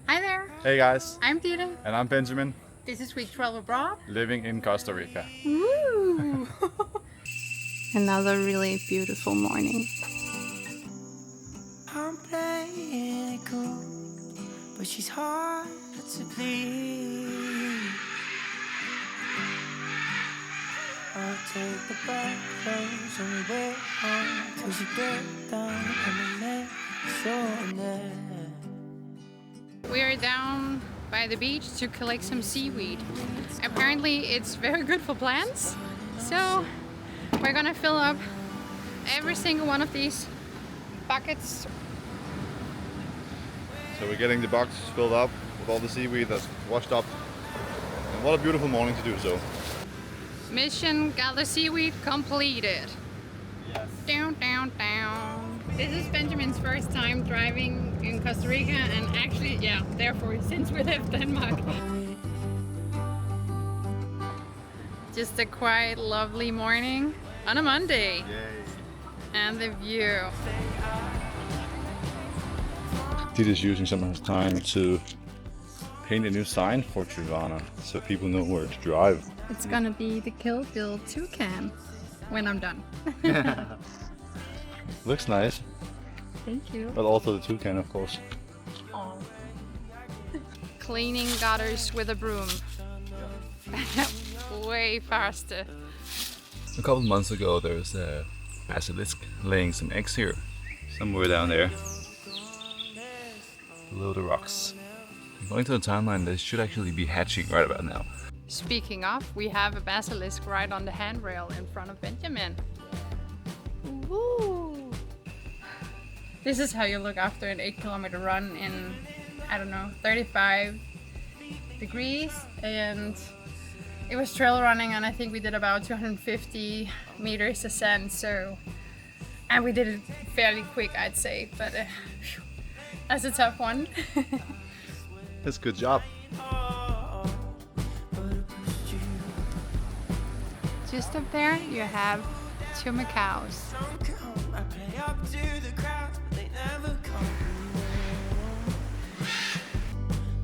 Hi there. Hey guys. I'm Dita. And I'm Benjamin. This is Week 12 Abroad. Living in Costa Rica. Woo! Another really beautiful morning. I'm playing it cool, but she's hard to please. I'll take the back roads and we wait on till she get down on the next shore. We are down by the beach to collect some seaweed. Apparently it's very good for plants, so we're gonna fill up every single one of these buckets. So we're getting the box filled up with all the seaweed that's washed up. And what a beautiful morning to do so. Mission gather seaweed completed. Yes. Down, down, down. This is Benjamin's first time driving in Costa Rica, and actually, yeah, therefore, since we left Denmark. Just a quiet, lovely morning on a Monday. Yay. And the view. Dita's using some of his time to paint a new sign for Treevana so people know where to drive. It's gonna be the Kill Bill toucan when I'm done. Looks nice, Thank you. but also the toucan, of course. Oh. Cleaning gutters with a broom. Way faster. A couple months ago there was a basilisk laying some eggs here, somewhere down there, below the rocks. Going to the timeline, they should actually be hatching right about now. Speaking of, we have a basilisk right on the handrail in front of Benjamin. Woo! This is how you look after an 8-kilometer run in, I don't know, 35 degrees. And it was trail running, and I think we did about 250 meters ascent. So, and we did it fairly quick, I'd say. But that's a tough one. That's a good job. Just up there, you have 2 macaws. I play up to the crowd, they never come.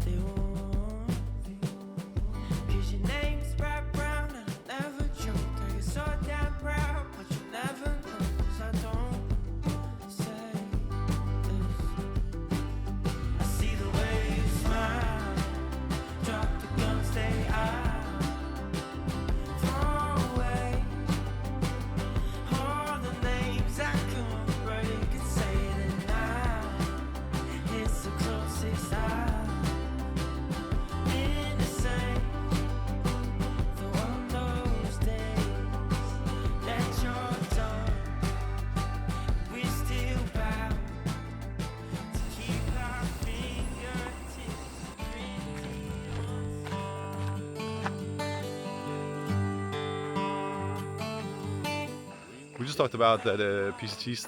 They won't, 'cause your name's wrapped round and I never joke. I get so damn proud, but you never know, 'cause I don't say this. I see the way you smile, drop the gun, stay out, throw away all the names I could break and say that now it's the closest I've been the same. Though on those days that you're done, we're still bound to keep our fingertips We just talked about that PCT's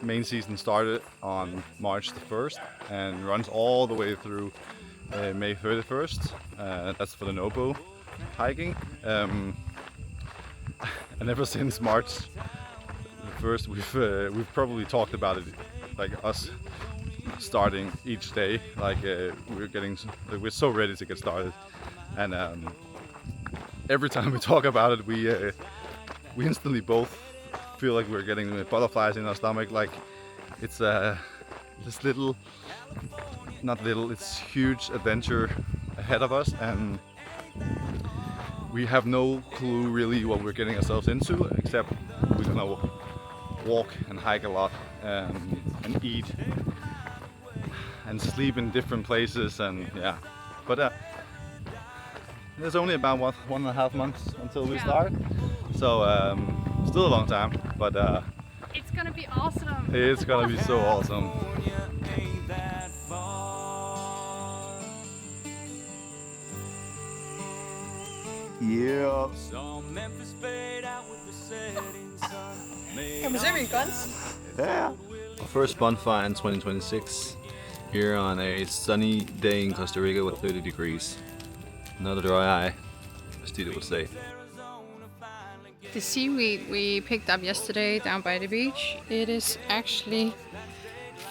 main season started on March the 1st and runs all the way through May 31st. That's for the Nobo hiking. And ever since March the 1st, we've probably talked about it, like us starting each day. Like we're so ready to get started, and every time we talk about it, we instantly both feel like we're getting butterflies in our stomach. Like it's this little, not little, it's huge adventure ahead of us, and we have no clue really what we're getting ourselves into, except we're gonna walk and hike a lot and eat and sleep in different places, and yeah. But there's only about 1.5 months until we start, so still a long time, but It's gonna be awesome. it's gonna be so awesome. Yeah. Kan man se mine guns? Yeah. Our first bonfire in 2026 here on a sunny day in Costa Rica with 30 degrees. Another dry eye, as Dita would say. The seaweed we picked up yesterday down by the beach, it is actually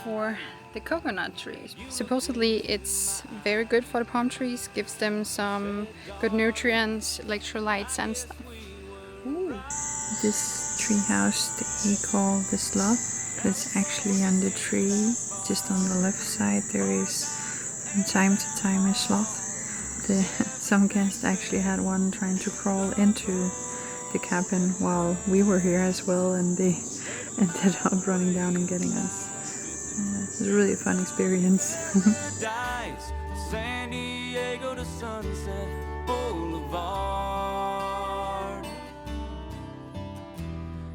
for the the coconut trees. Supposedly it's very good for the palm trees, gives them some good nutrients, electrolytes and stuff. Ooh. This treehouse they call the sloth, it's actually on the tree, just on the left side there is from time to time a sloth. Some guests actually had one trying to crawl into the cabin while we were here as well, and they ended up running down and getting us. It was a really fun experience. Dice, San Diego to Sunset Boulevard.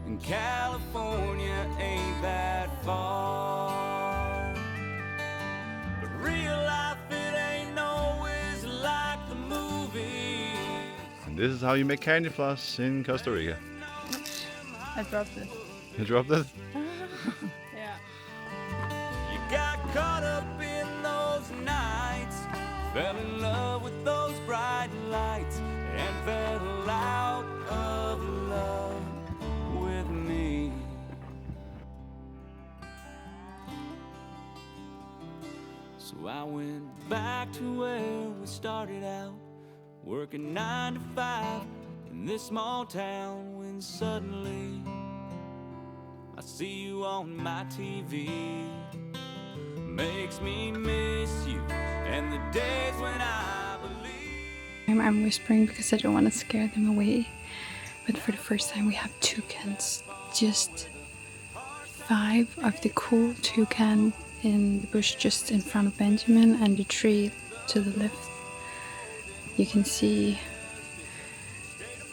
And California ain't that far. But real life, it ain't always like the movies. And this is how you make candy floss in Costa Rica. I dropped it. You dropped it? Yeah. You got caught up in those nights, fell in love with those bright lights, and fell out of love with me. So I went back to where we started out, working 9 to 5 in this small town, when suddenly I see you on my TV. Makes me miss you, and the days when I believe. I'm whispering because I don't want to scare them away. But for the first time we have toucans. Just 5 of the cool toucan in the bush just in front of Benjamin, and the tree to the left. You can see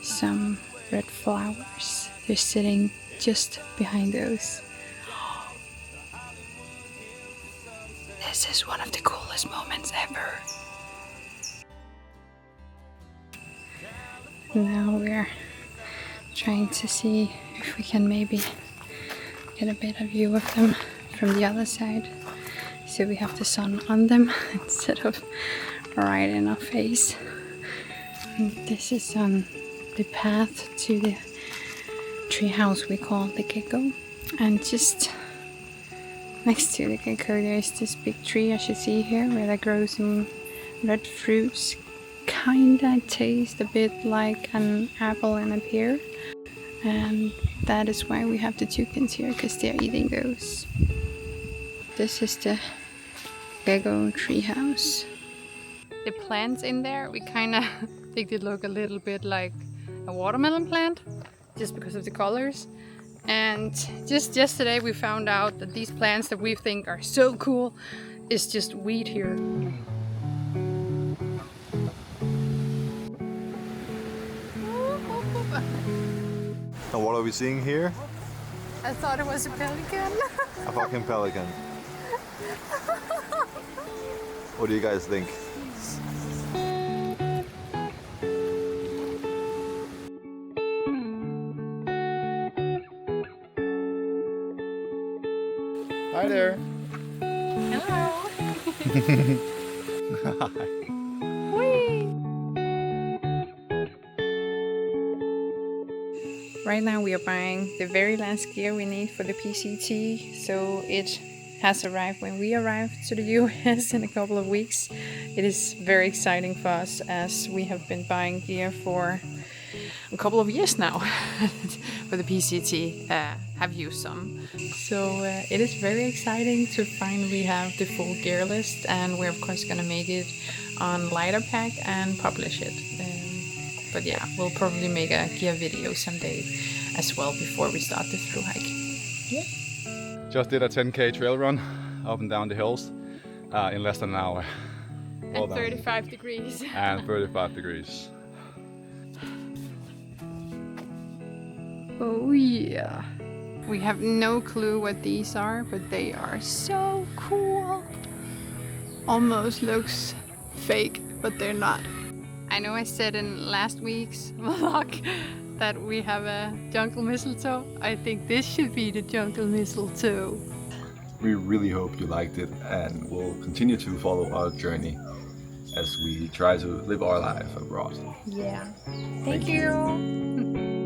some red flowers. They're sitting just behind those. This is one of the coolest moments ever. Now we're trying to see if we can maybe get a better view of them from the other side. So we have the sun on them instead of right in our face. And this is on the path to the treehouse we call the gecko. And just next to the gecko there is this big tree, as you see here, where there grows some red fruits. Kinda taste a bit like an apple and a pear. And that is why we have the toucans here, because they're eating those. This is the gecko treehouse. The plants in there, we kinda think they look a little bit like a watermelon plant, just because of the colors. And just yesterday we found out that these plants that we think are so cool is just weed here. And what are we seeing here? I thought it was a pelican. A fucking pelican. What do you guys think? Hi there. Hello. Right now we are buying the very last gear we need for the PCT, so it has arrived when we arrive to the US in a couple of weeks. It is very exciting for us, as we have been buying gear for a couple of years now for the PCT, have used some. So it is very exciting to finally have the full gear list, and we're of course gonna make it on lighter pack and publish it. But yeah, we'll probably make a gear video someday as well before we start the thru-hike. Yeah. Just did a 10k trail run up and down the hills in less than an hour. Well And 35 degrees. And 35 degrees. Oh yeah. We have no clue what these are, but they are so cool. Almost looks fake, but they're not. I know I said in last week's vlog that we have a jungle mistletoe. I think this should be the jungle mistletoe. We really hope you liked it, and will continue to follow our journey as we try to live our life abroad. Yeah. Thank you.